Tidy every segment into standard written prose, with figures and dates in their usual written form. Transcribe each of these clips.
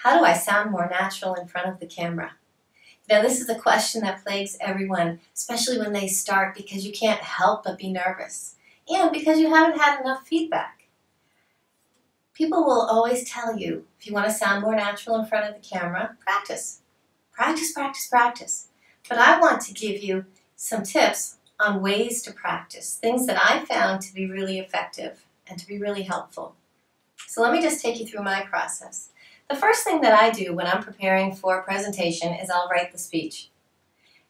How do I sound more natural in front of the camera? Now, this is a question that plagues everyone, especially when they start, because you can't help but be nervous and because you haven't had enough feedback. People will always tell you, if you want to sound more natural in front of the camera, practice. Practice, practice, practice. But I want to give you some tips on ways to practice, things that I found to be really effective and to be really helpful. So let me just take you through my process. The first thing that I do when I'm preparing for a presentation is I'll write the speech.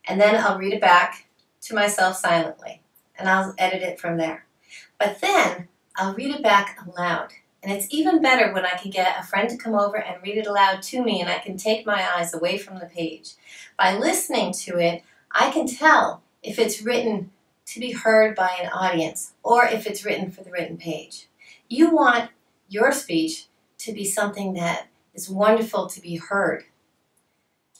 And then I'll read it back to myself silently. And I'll edit it from there. But then I'll read it back aloud. And it's even better when I can get a friend to come over and read it aloud to me and I can take my eyes away from the page. By listening to it, I can tell if it's written to be heard by an audience or if it's written for the written page. You want your speech to be something that is wonderful to be heard.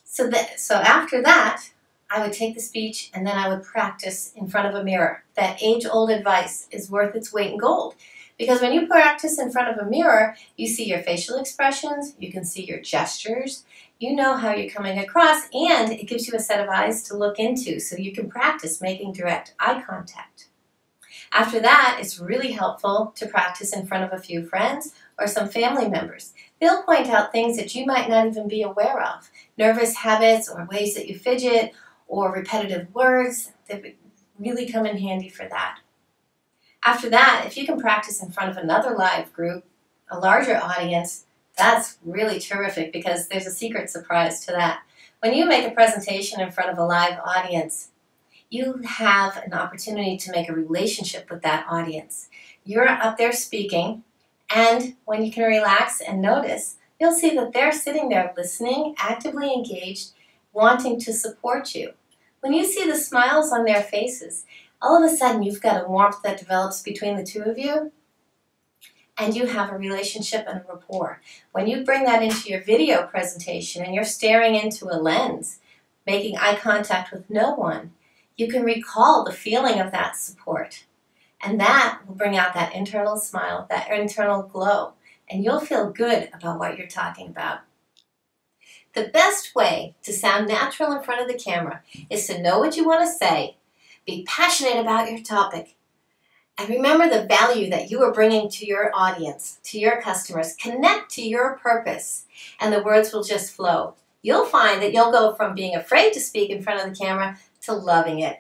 So after that, I would take the speech and then I would practice in front of a mirror. That age-old advice is worth its weight in gold. Because when you practice in front of a mirror, you see your facial expressions, you can see your gestures, you know how you're coming across, and it gives you a set of eyes to look into so you can practice making direct eye contact. After that, it's really helpful to practice in front of a few friends or some family members. They'll point out things that you might not even be aware of. Nervous habits or ways that you fidget or repetitive words that really come in handy for that. After that, if you can practice in front of another live group, a larger audience, that's really terrific because there's a secret surprise to that. When you make a presentation in front of a live audience, you have an opportunity to make a relationship with that audience. You're up there speaking, and when you can relax and notice, you'll see that they're sitting there listening, actively engaged, wanting to support you. When you see the smiles on their faces, all of a sudden you've got a warmth that develops between the two of you, and you have a relationship and a rapport. When you bring that into your video presentation and you're staring into a lens, making eye contact with no one, you can recall the feeling of that support. And that will bring out that internal smile, that internal glow, and you'll feel good about what you're talking about. The best way to sound natural in front of the camera is to know what you want to say, be passionate about your topic, and remember the value that you are bringing to your audience, to your customers. Connect to your purpose, and the words will just flow. You'll find that you'll go from being afraid to speak in front of the camera to loving it.